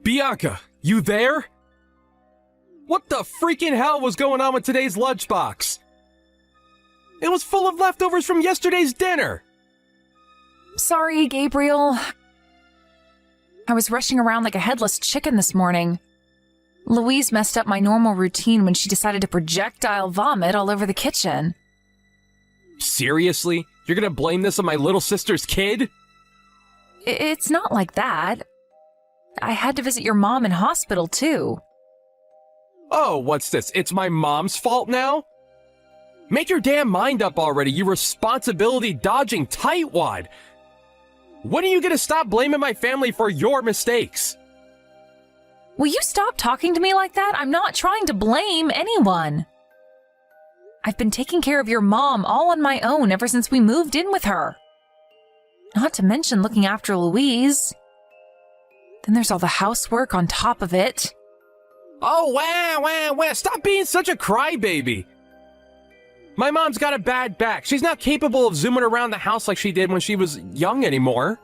Bianca, you there? What the freaking hell was going on with today's lunchbox? It was full of leftovers from yesterday's dinner. Sorry, Gabriel. I was rushing around like a headless chicken this morning. Louise messed up my normal routine when she decided to projectile vomit all over the kitchen. Seriously? You're gonna blame this on my little sister's kid? It's not like that. I had to visit your mom in hospital, too. Oh, what's this? It's my mom's fault now? Make your damn mind up already, you responsibility-dodging tightwad! When are you gonna stop blaming my family for your mistakes? Will you stop talking to me like that? I'm not trying to blame anyone. I've been taking care of your mom all on my own ever since we moved in with her. Not to mention looking after Louise. Then there's all the housework on top of it. Oh, wow, stop being such a crybaby! My mom's got a bad back. She's not capable of zooming around the house like she did when she was young anymore.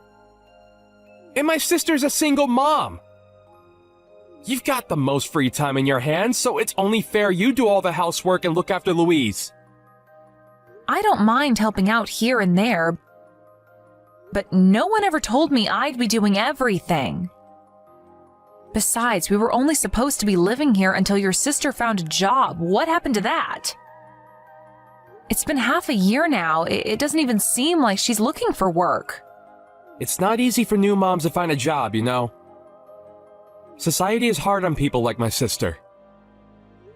And my sister's a single mom. You've got the most free time in your hands, so it's only fair you do all the housework and look after Louise. I don't mind helping out here and there, but no one ever told me I'd be doing everything. Besides, we were only supposed to be living here until your sister found a job. What happened to that? It's been half a year now. It doesn't even seem like she's looking for work. It's not easy for new moms to find a job, you know. Society is hard on people like my sister.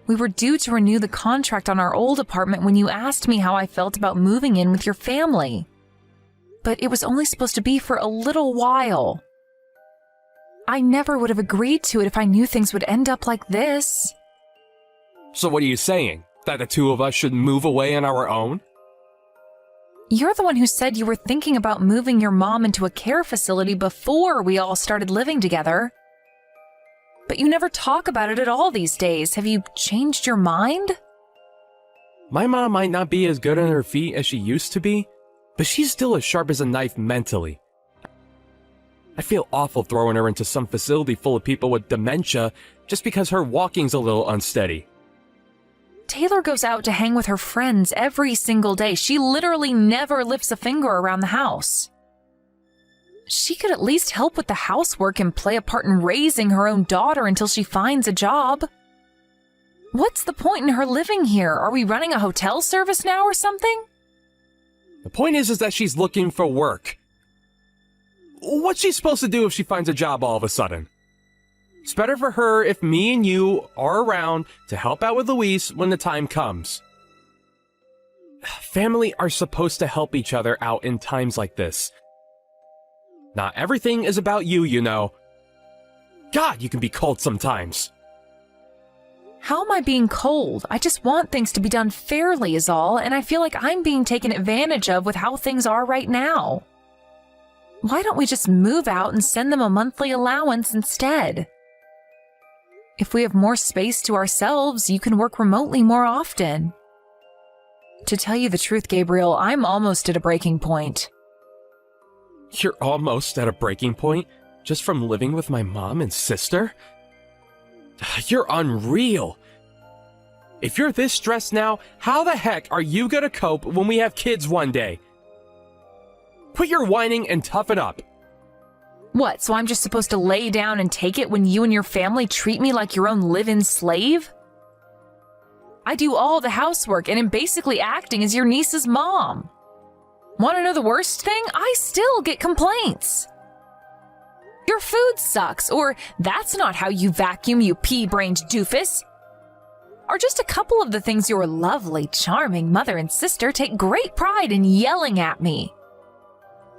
We were due to renew the contract on our old apartment when you asked me how I felt about moving in with your family. But it was only supposed to be for a little while. I never would have agreed to it if I knew things would end up like this. So what are you saying? That the two of us should move away on our own? You're the one who said you were thinking about moving your mom into a care facility before we all started living together. But you never talk about it at all these days. Have you changed your mind? My mom might not be as good on her feet as she used to be, but she's still as sharp as a knife mentally. I feel awful throwing her into some facility full of people with dementia just because her walking's a little unsteady. Taylor goes out to hang with her friends every single day. She literally never lifts a finger around the house. She could at least help with the housework and play a part in raising her own daughter until she finds a job. What's the point in her living here? Are we running a hotel service now or something? The point is that she's looking for work. What's she supposed to do if she finds a job all of a sudden? It's better for her if me and you are around to help out with Louise when the time comes. Family are supposed to help each other out in times like this. Not everything is about you, you know. God, you can be cold sometimes. How am I being cold? I just want things to be done fairly is all, and I feel like I'm being taken advantage of with how things are right now. Why don't we just move out and send them a monthly allowance instead? If we have more space to ourselves, you can work remotely more often. To tell you the truth, Gabriel, I'm almost at a breaking point. You're almost at a breaking point just from living with my mom and sister? You're unreal. If you're this stressed now, how the heck are you gonna cope when we have kids one day? Quit your whining and toughen up. What, so I'm just supposed to lay down and take it when you and your family treat me like your own live-in slave? I do all the housework and am basically acting as your niece's mom. Want to know the worst thing? I still get complaints. Your food sucks, or that's not how you vacuum, you pea-brained doofus. Are just a couple of the things your lovely, charming mother and sister take great pride in yelling at me.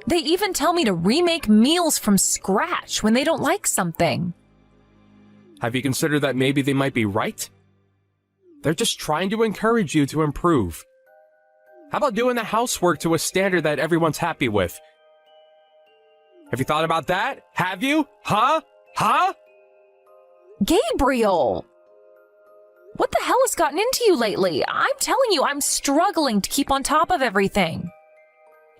They even tell me to remake meals from scratch when they don't like something. Have you considered that maybe they might be right? They're just trying to encourage you to improve. How about doing the housework to a standard that everyone's happy with? Have you thought about that? Have you? Huh? Gabriel! What the hell has gotten into you lately? I'm telling you, I'm struggling to keep on top of everything.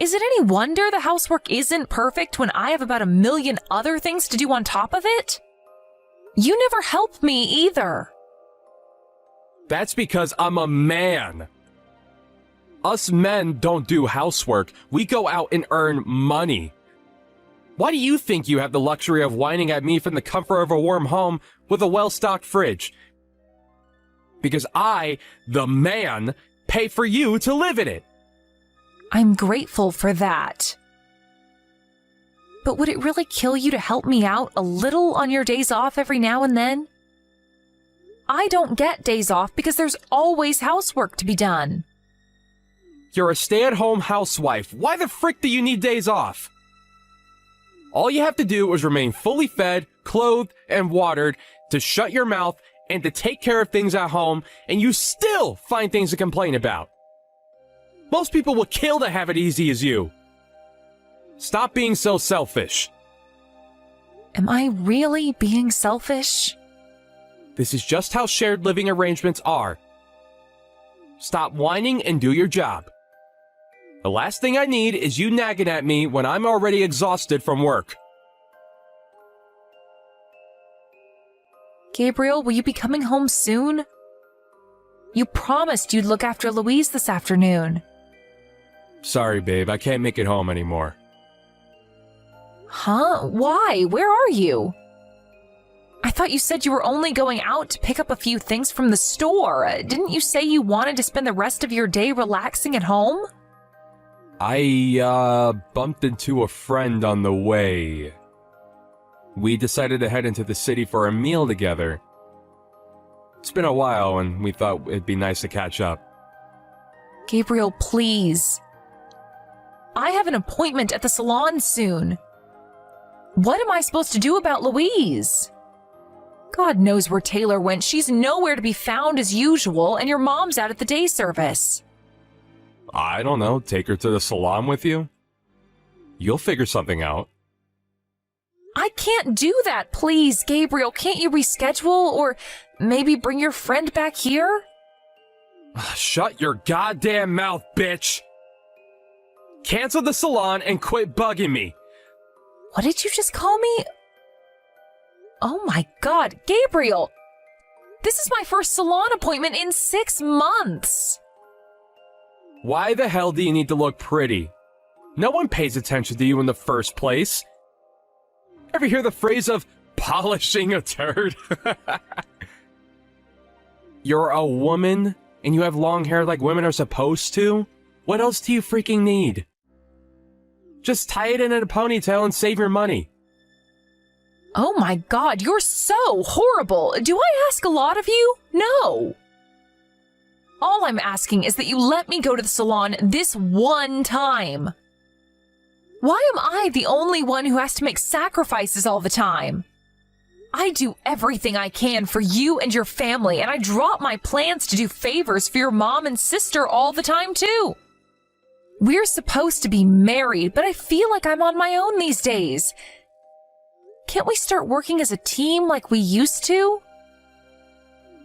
Is it any wonder the housework isn't perfect when I have about 1 million other things to do on top of it? You never help me either. That's because I'm a man. Us men don't do housework. We go out and earn money. Why do you think you have the luxury of whining at me from the comfort of a warm home with a well-stocked fridge? Because I, the man, pay for you to live in it. I'm grateful for that. But would it really kill you to help me out a little on your days off every now and then? I don't get days off because there's always housework to be done. You're a stay-at-home housewife. Why the frick do you need days off? All you have to do is remain fully fed, clothed, and watered, to shut your mouth, and to take care of things at home, and you still find things to complain about. Most people would kill to have it easy as you. Stop being so selfish. Am I really being selfish? This is just how shared living arrangements are. Stop whining and do your job. The last thing I need is you nagging at me when I'm already exhausted from work. Gabriel, will you be coming home soon? You promised you'd look after Louise this afternoon. Sorry, babe, I can't make it home anymore. Huh? Why? Where are you? I thought you said you were only going out to pick up a few things from the store. Didn't you say you wanted to spend the rest of your day relaxing at home? I, bumped into a friend on the way. We decided to head into the city for a meal together. It's been a while, and we thought it'd be nice to catch up. Gabriel, please. I have an appointment at the salon soon. What am I supposed to do about Louise? God knows where Taylor went. She's nowhere to be found as usual, and your mom's out at the day service. I don't know, take her to the salon with you? You'll figure something out. I can't do that, please, Gabriel. Can't you reschedule, or maybe bring your friend back here? Shut your goddamn mouth, bitch! Cancel the salon and quit bugging me. What did you just call me? Oh my God, Gabriel! This is my first salon appointment in 6 months! Why the hell do you need to look pretty? No one pays attention to you in the first place. Ever hear the phrase of polishing a turd? You're a woman, and you have long hair like women are supposed to? What else do you freaking need? Just tie it in a ponytail and save your money. Oh my God, you're so horrible. Do I ask a lot of you? No. All I'm asking is that you let me go to the salon this one time. Why am I the only one who has to make sacrifices all the time? I do everything I can for you and your family, and I drop my plans to do favors for your mom and sister all the time too. We're supposed to be married, but I feel like I'm on my own these days. Can't we start working as a team like we used to?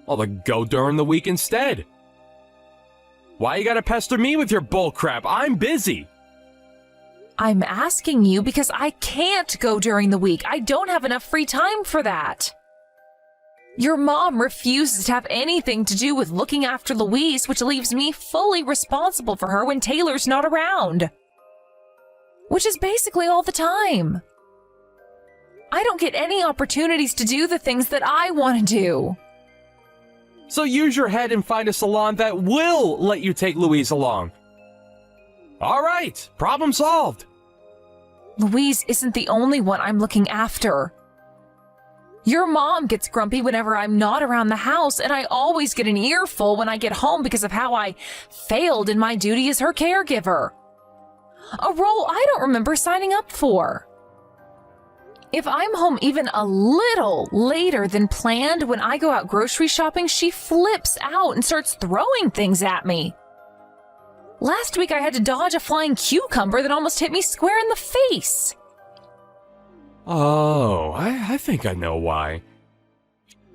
Well, then go during the week instead. Why you gotta pester me with your bullcrap? I'm busy. I'm asking you because I can't go during the week. I don't have enough free time for that. Your mom refuses to have anything to do with looking after Louise, which leaves me fully responsible for her when Taylor's not around. Which is basically all the time. I don't get any opportunities to do the things that I want to do. So use your head and find a salon that will let you take Louise along. All right, problem solved. Louise isn't the only one I'm looking after. Your mom gets grumpy whenever I'm not around the house, and I always get an earful when I get home because of how I failed in my duty as her caregiver. A role I don't remember signing up for. If I'm home even a little later than planned when I go out grocery shopping, she flips out and starts throwing things at me. Last week I had to dodge a flying cucumber that almost hit me square in the face. Oh, I think I know why.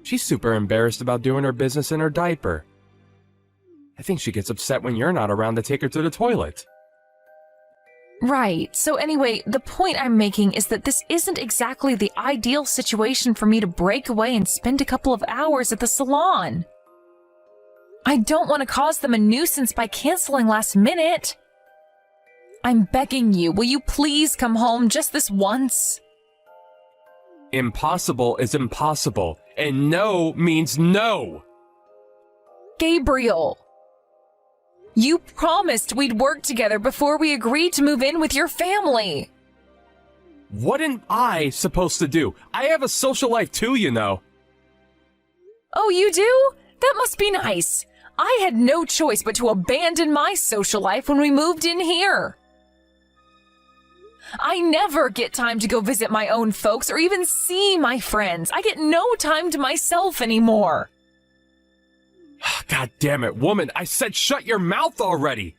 She's super embarrassed about doing her business in her diaper. I think she gets upset when you're not around to take her to the toilet. Right. So anyway, the point I'm making is that this isn't exactly the ideal situation for me to break away and spend a couple of hours at the salon. I don't want to cause them a nuisance by canceling last minute. I'm begging you, will you please come home just this once? Impossible is impossible, and no means no. Gabriel, you promised we'd work together before we agreed to move in with your family. What am I supposed to do? I have a social life too, you know. Oh, you do? That must be nice. I had no choice but to abandon my social life when we moved in here. I never get time to go visit my own folks or even see my friends. I get no time to myself anymore. God damn it, woman, I said shut your mouth already.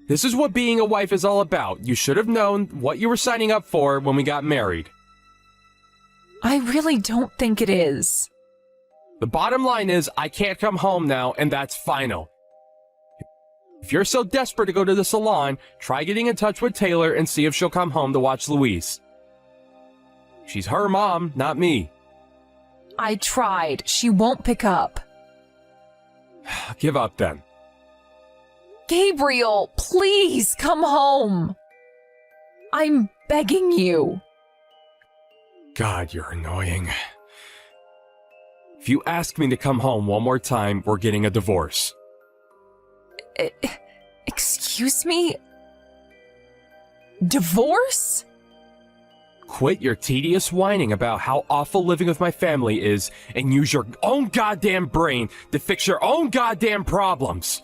This is what being a wife is all about. You should have known what you were signing up for when we got married. I really don't think it is. The bottom line is I can't come home now, and that's final. If you're so desperate to go to the salon, try getting in touch with Taylor and see if she'll come home to watch Louise. She's her mom, not me. I tried. She won't pick up. Give up then. Gabriel, please come home. I'm begging you. God, you're annoying. If you ask me to come home one more time, we're getting a divorce. Excuse me? Divorce? Quit your tedious whining about how awful living with my family is and use your own goddamn brain to fix your own goddamn problems.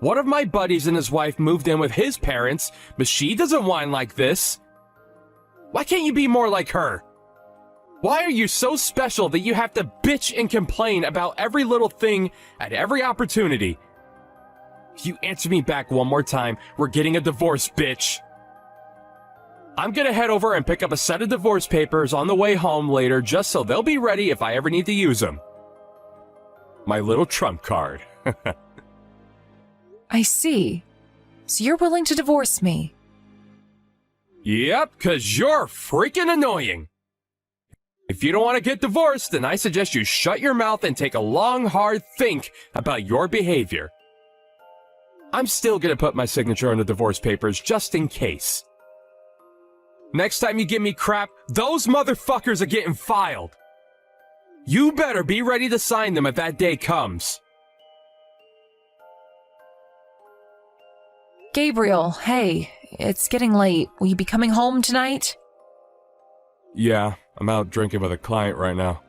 One of my buddies and his wife moved in with his parents, but she doesn't whine like this. Why can't you be more like her? Why are you so special that you have to bitch and complain about every little thing at every opportunity? If you answer me back one more time, we're getting a divorce, bitch. I'm gonna head over and pick up a set of divorce papers on the way home later just so they'll be ready if I ever need to use them. My little trump card. I see. So you're willing to divorce me? Yep, 'cause you're freaking annoying. If you don't want to get divorced, then I suggest you shut your mouth and take a long, hard think about your behavior. I'm still gonna put my signature on the divorce papers just in case. Next time you give me crap, those motherfuckers are getting filed. You better be ready to sign them if that day comes. Gabriel, hey, it's getting late. Will you be coming home tonight? Yeah, I'm out drinking with a client right now.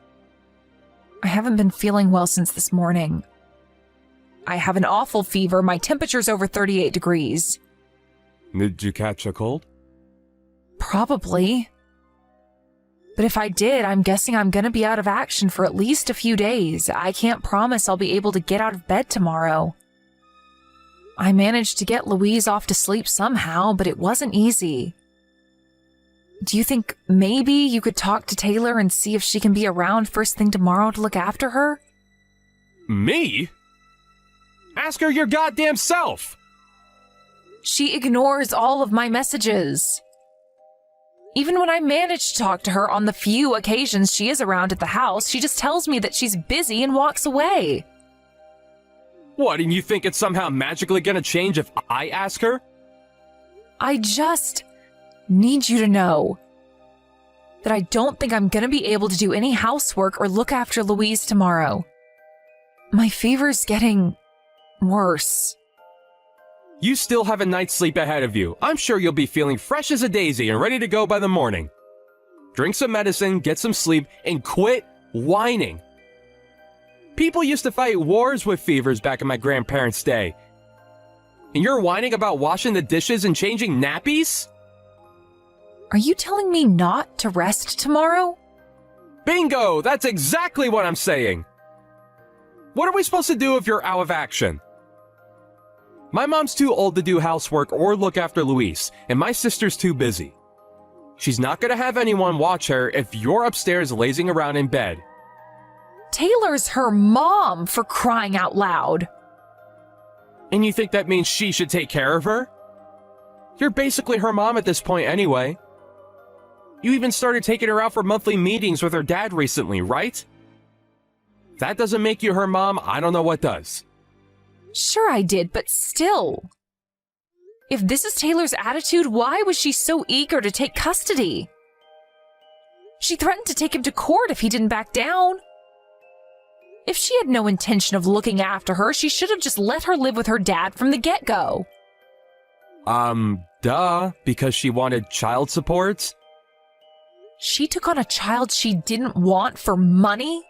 I haven't been feeling well since this morning. I have an awful fever. My temperature's over 38 degrees. Did you catch a cold? Probably. But if I did, I'm guessing I'm gonna be out of action for at least a few days. I can't promise I'll be able to get out of bed tomorrow. I managed to get Louise off to sleep somehow, but it wasn't easy. Do you think maybe you could talk to Taylor and see if she can be around first thing tomorrow to look after her? Me? Ask her your goddamn self! She ignores all of my messages. Even when I manage to talk to her on the few occasions she is around at the house, she just tells me that she's busy and walks away. What, and you think it's somehow magically gonna change if I ask her? I just need you to know that I don't think I'm gonna be able to do any housework or look after Louise tomorrow. My fever's getting worse. You still have a night's sleep ahead of you. I'm sure you'll be feeling fresh as a daisy and ready to go by the morning. Drink some medicine, get some sleep, and quit whining. People used to fight wars with fevers back in my grandparents' day. And you're whining about washing the dishes and changing nappies? Are you telling me not to rest tomorrow? Bingo! That's exactly what I'm saying! What are we supposed to do if you're out of action? My mom's too old to do housework or look after Louise, and my sister's too busy. She's not gonna have anyone watch her if you're upstairs lazing around in bed. Taylor's her mom, for crying out loud. And you think that means she should take care of her? You're basically her mom at this point anyway. You even started taking her out for monthly meetings with her dad recently, right? If that doesn't make you her mom, I don't know what does. Sure I did, but still. If this is Taylor's attitude, why was she so eager to take custody? She threatened to take him to court if he didn't back down. If she had no intention of looking after her, she should have just let her live with her dad from the get-go. Duh, because she wanted child support? She took on a child she didn't want for money?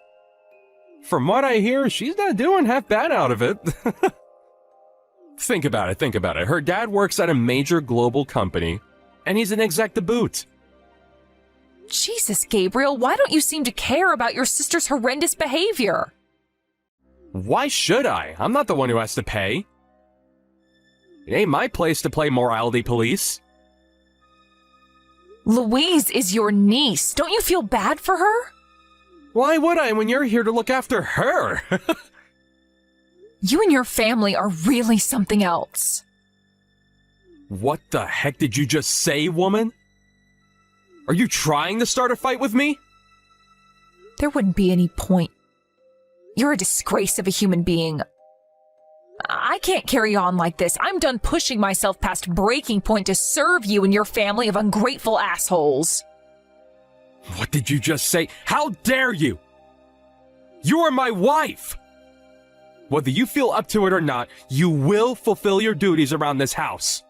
From what I hear, she's not doing half bad out of it. Think about it. Her dad works at a major global company, and he's an exec to boot. Jesus, Gabriel, why don't you seem to care about your sister's horrendous behavior? Why should I? I'm not the one who has to pay. It ain't my place to play morality police. Louise is your niece. Don't you feel bad for her? Why would I when you're here to look after her? You and your family are really something else. What the heck did you just say, woman? Are you trying to start a fight with me? There wouldn't be any point. You're a disgrace of a human being. I can't carry on like this. I'm done pushing myself past breaking point to serve you and your family of ungrateful assholes. What did you just say? How dare you? You are my wife! Whether you feel up to it or not, you will fulfill your duties around this house.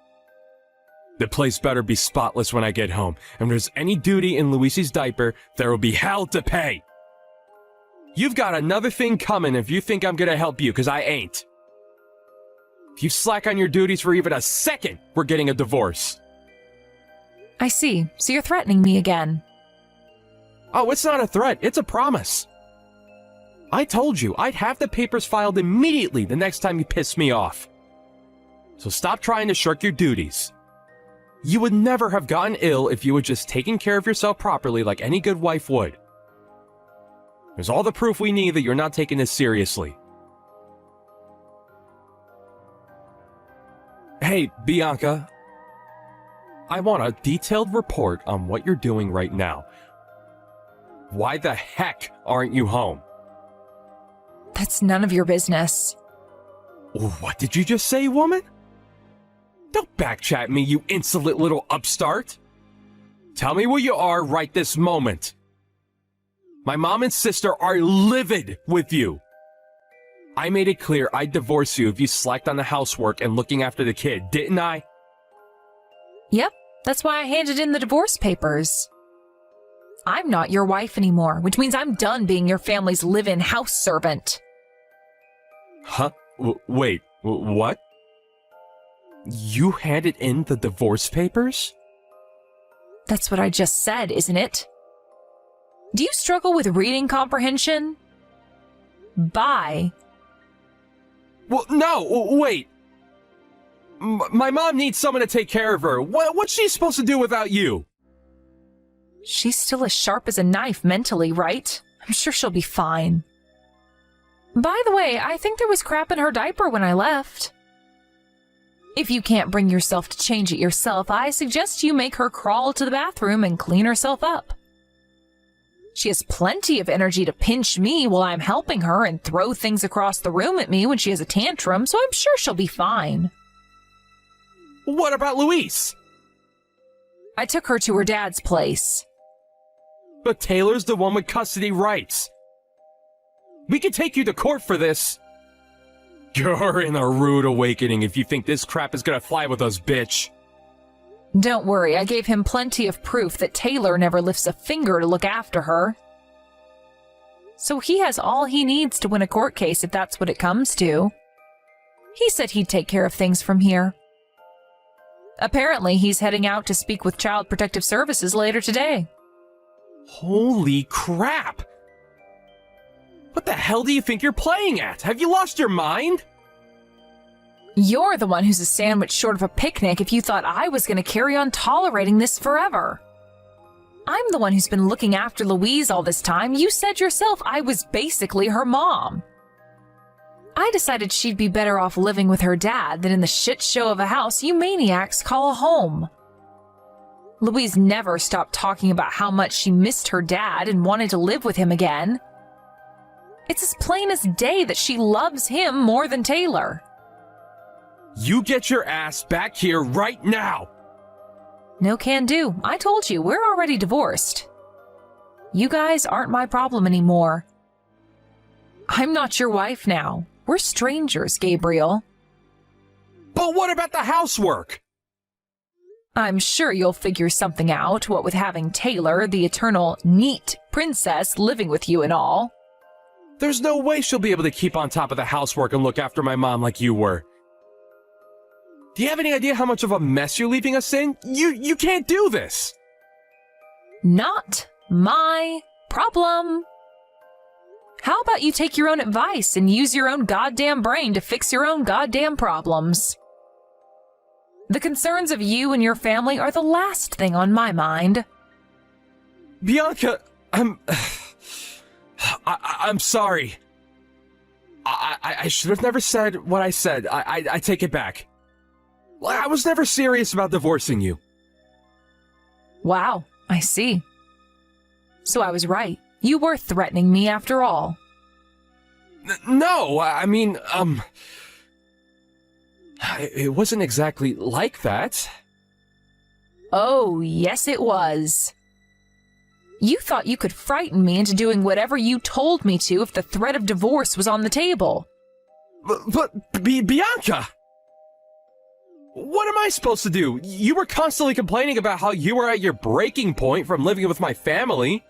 The place better be spotless when I get home, and if there's any duty in Luisi's diaper, there will be hell to pay. You've got another thing coming if you think I'm gonna help you, because I ain't. If you slack on your duties for even a second, we're getting a divorce. I see. So you're threatening me again. Oh, it's not a threat, it's a promise. I told you I'd have the papers filed immediately the next time you piss me off. So stop trying to shirk your duties. You would never have gotten ill if you had just taken care of yourself properly like any good wife would. There's all the proof we need that you're not taking this seriously. Hey, Bianca. I want a detailed report on what you're doing right now. Why the heck aren't you home? That's none of your business. What did you just say, woman? Don't backchat me, you insolent little upstart. Tell me where you are right this moment. My mom and sister are livid with you. I made it clear I'd divorce you if you slacked on the housework and looking after the kid, didn't I? Yep, that's why I handed in the divorce papers. I'm not your wife anymore, which means I'm done being your family's live-in house servant. Huh? Wait, what? You handed in the divorce papers? That's what I just said, isn't it? Do you struggle with reading comprehension? Bye. Well, no, wait. My mom needs someone to take care of her. What's she supposed to do without you? She's still as sharp as a knife mentally, right? I'm sure she'll be fine. By the way, I think there was crap in her diaper when I left. If you can't bring yourself to change it yourself, I suggest you make her crawl to the bathroom and clean herself up. She has plenty of energy to pinch me while I'm helping her and throw things across the room at me when she has a tantrum, so I'm sure she'll be fine. What about Louise? I took her to her dad's place. But Taylor's the one with custody rights. We could take you to court for this. You're in a rude awakening if you think this crap is gonna fly with us, bitch. Don't worry, I gave him plenty of proof that Taylor never lifts a finger to look after her. So he has all he needs to win a court case if that's what it comes to. He said he'd take care of things from here. Apparently, he's heading out to speak with Child Protective Services later today. Holy crap! What the hell do you think you're playing at? Have you lost your mind? You're the one who's a sandwich short of a picnic if you thought I was going to carry on tolerating this forever. I'm the one who's been looking after Louise all this time. You said yourself I was basically her mom. I decided she'd be better off living with her dad than in the shit show of a house you maniacs call a home. Louise never stopped talking about how much she missed her dad and wanted to live with him again. It's as plain as day that she loves him more than Taylor. You get your ass back here right now! No can do. I told you, we're already divorced. You guys aren't my problem anymore. I'm not your wife now. We're strangers, Gabriel. But what about the housework? I'm sure you'll figure something out, what with having Taylor, the eternal neat princess, living with you and all. There's no way she'll be able to keep on top of the housework and look after my mom like you were. Do you have any idea how much of a mess you're leaving us in? You can't do this! Not my problem. How about you take your own advice and use your own goddamn brain to fix your own goddamn problems? The concerns of you and your family are the last thing on my mind. Bianca, I'm sorry. I should have never said what I said. I take it back. I was never serious about divorcing you. Wow, I see. So I was right. You were threatening me after all. No, I mean, it wasn't exactly like that. Oh, yes it was. You thought you could frighten me into doing whatever you told me to if the threat of divorce was on the table. But Bianca! What am I supposed to do? You were constantly complaining about how you were at your breaking point from living with my family.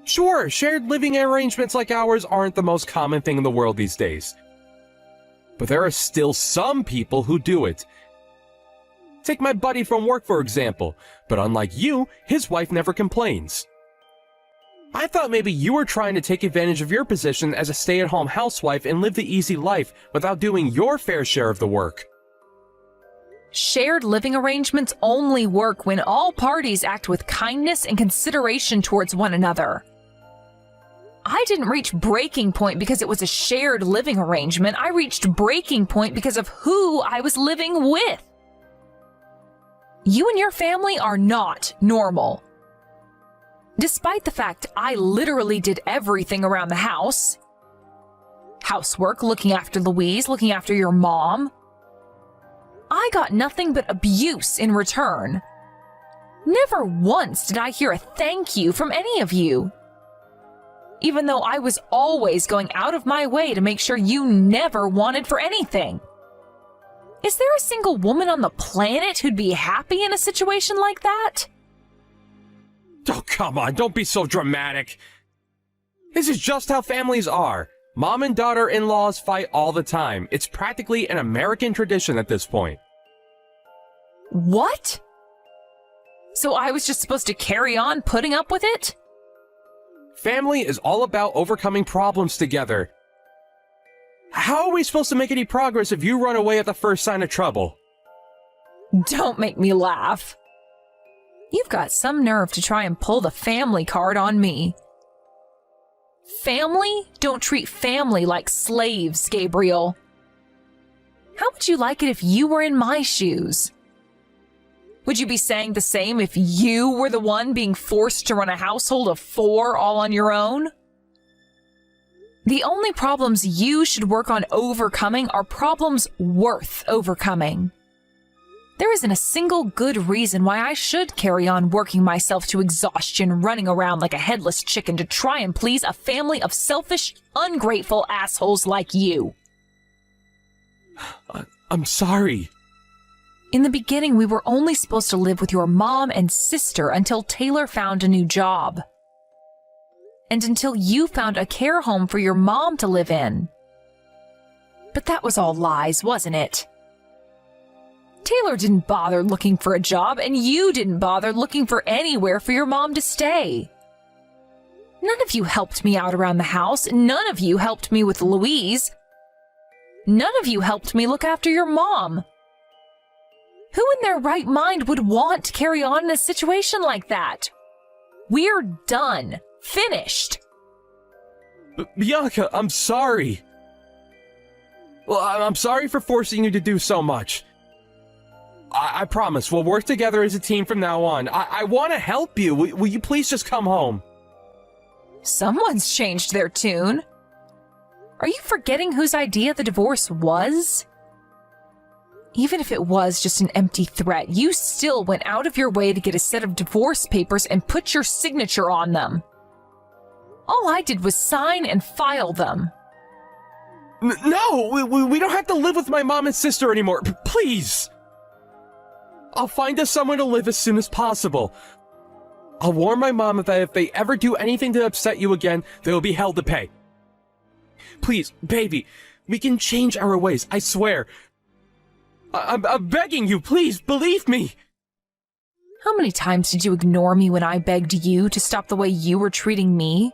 Sure, shared living arrangements like ours aren't the most common thing in the world these days. But there are still some people who do it. Take my buddy from work, for example. But unlike you, his wife never complains. I thought maybe you were trying to take advantage of your position as a stay-at-home housewife and live the easy life without doing your fair share of the work. Shared living arrangements only work when all parties act with kindness and consideration towards one another. I didn't reach breaking point because it was a shared living arrangement. I reached breaking point because of who I was living with. You and your family are not normal. Despite the fact I literally did everything around the house. Housework, looking after Louise, looking after your mom. I got nothing but abuse in return. Never once did I hear a thank you from any of you. Even though I was always going out of my way to make sure you never wanted for anything. Is there a single woman on the planet who'd be happy in a situation like that? Oh, come on, don't be so dramatic. This is just how families are. Mom and daughter-in-laws fight all the time. It's practically an American tradition at this point. What? So I was just supposed to carry on putting up with it? Family is all about overcoming problems together. How are we supposed to make any progress if you run away at the first sign of trouble? Don't make me laugh. You've got some nerve to try and pull the family card on me. Family don't treat family like slaves, Gabriel. How would you like it if you were in my shoes? Would you be saying the same if you were the one being forced to run a household of 4 all on your own? The only problems you should work on overcoming are problems worth overcoming. There isn't a single good reason why I should carry on working myself to exhaustion, running around like a headless chicken to try and please a family of selfish, ungrateful assholes like you. I'm sorry. In the beginning, we were only supposed to live with your mom and sister until Taylor found a new job. And until you found a care home for your mom to live in. But that was all lies, wasn't it? Taylor didn't bother looking for a job, and you didn't bother looking for anywhere for your mom to stay. None of you helped me out around the house. None of you helped me with Louise. None of you helped me look after your mom. Who in their right mind would want to carry on in a situation like that? We're done. Finished. Bianca, I'm sorry. Well, I'm sorry for forcing you to do so much. I promise, we'll work together as a team from now on. I want to help you. Will you please just come home? Someone's changed their tune. Are you forgetting whose idea the divorce was? Even if it was just an empty threat, you still went out of your way to get a set of divorce papers and put your signature on them. All I did was sign and file them. No, we don't have to live with my mom and sister anymore. Please. I'll find us somewhere to live as soon as possible. I'll warn my mom that if they ever do anything to upset you again, they will be held to pay. Please, baby, we can change our ways, I swear. I'm begging you, please, believe me. How many times did you ignore me when I begged you to stop the way you were treating me?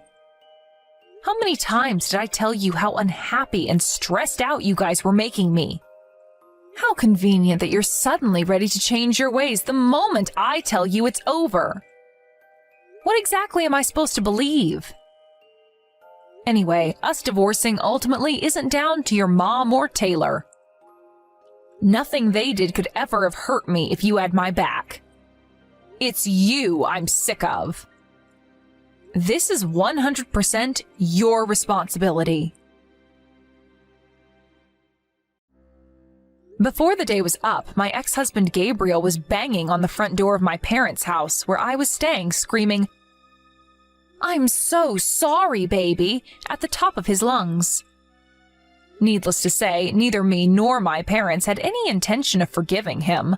How many times did I tell you how unhappy and stressed out you guys were making me? How convenient that you're suddenly ready to change your ways the moment I tell you it's over. What exactly am I supposed to believe? Anyway, us divorcing ultimately isn't down to your mom or Taylor. Nothing they did could ever have hurt me if you had my back. It's you I'm sick of. This is 100% your responsibility. Before the day was up, my ex-husband Gabriel was banging on the front door of my parents' house where I was staying, screaming, "I'm so sorry, baby," at the top of his lungs. Needless to say, neither me nor my parents had any intention of forgiving him.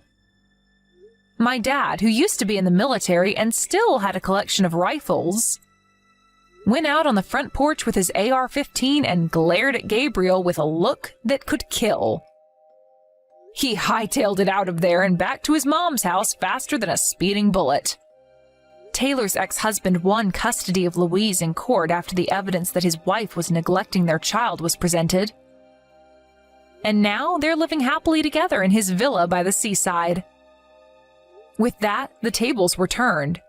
My dad, who used to be in the military and still had a collection of rifles, went out on the front porch with his AR-15 and glared at Gabriel with a look that could kill. He hightailed it out of there and back to his mom's house faster than a speeding bullet. Taylor's ex-husband won custody of Louise in court after the evidence that his wife was neglecting their child was presented. And now they're living happily together in his villa by the seaside. With that, the tables were turned.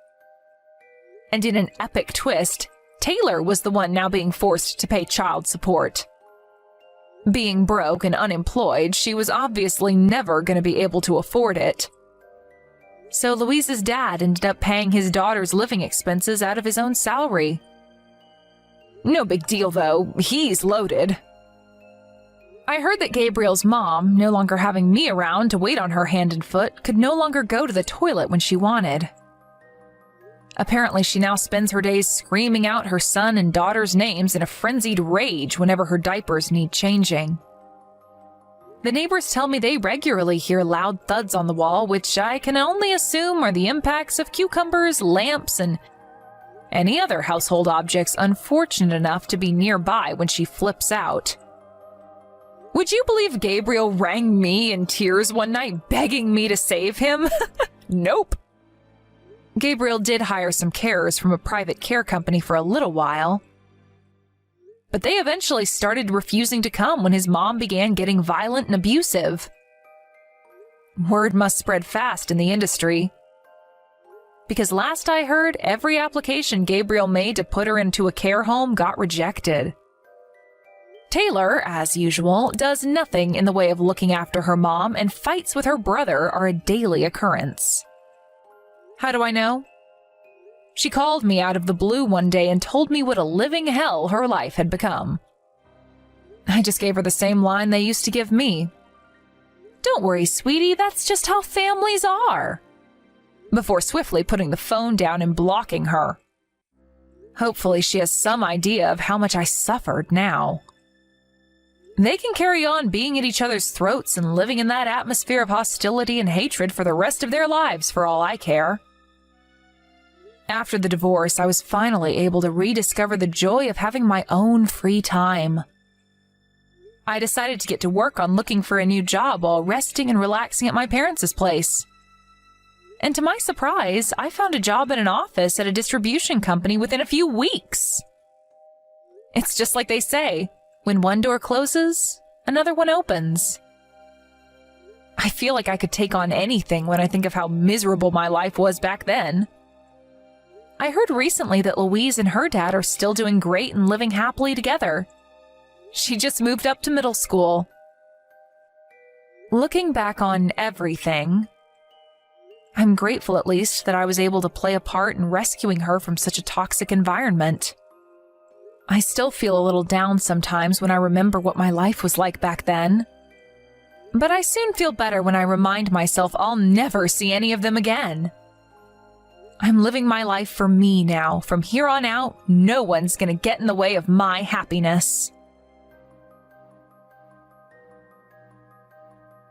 And in an epic twist, Taylor was the one now being forced to pay child support. Being broke and unemployed, she was obviously never going to be able to afford it. So Louise's dad ended up paying his daughter's living expenses out of his own salary. No big deal, though. He's loaded. I heard that Gabriel's mom, no longer having me around to wait on her hand and foot, could no longer go to the toilet when she wanted. Apparently, she now spends her days screaming out her son and daughter's names in a frenzied rage whenever her diapers need changing. The neighbors tell me they regularly hear loud thuds on the wall, which I can only assume are the impacts of cucumbers, lamps, and any other household objects unfortunate enough to be nearby when she flips out. Would you believe Gabriel rang me in tears one night begging me to save him? Nope. Gabriel did hire some carers from a private care company for a little while, but they eventually started refusing to come when his mom began getting violent and abusive. Word must spread fast in the industry, because last I heard, every application Gabriel made to put her into a care home got rejected. Taylor, as usual, does nothing in the way of looking after her mom, and fights with her brother are a daily occurrence. How do I know? She called me out of the blue one day and told me what a living hell her life had become. I just gave her the same line they used to give me. "Don't worry, sweetie, that's just how families are," before swiftly putting the phone down and blocking her. Hopefully she has some idea of how much I suffered now. They can carry on being at each other's throats and living in that atmosphere of hostility and hatred for the rest of their lives for all I care. After the divorce, I was finally able to rediscover the joy of having my own free time. I decided to get to work on looking for a new job while resting and relaxing at my parents' place. And to my surprise, I found a job in an office at a distribution company within a few weeks. It's just like they say, when one door closes, another one opens. I feel like I could take on anything when I think of how miserable my life was back then. I heard recently that Louise and her dad are still doing great and living happily together. She just moved up to middle school. Looking back on everything, I'm grateful at least that I was able to play a part in rescuing her from such a toxic environment. I still feel a little down sometimes when I remember what my life was like back then. But I soon feel better when I remind myself I'll never see any of them again. I'm living my life for me now. From here on out, no one's gonna get in the way of my happiness.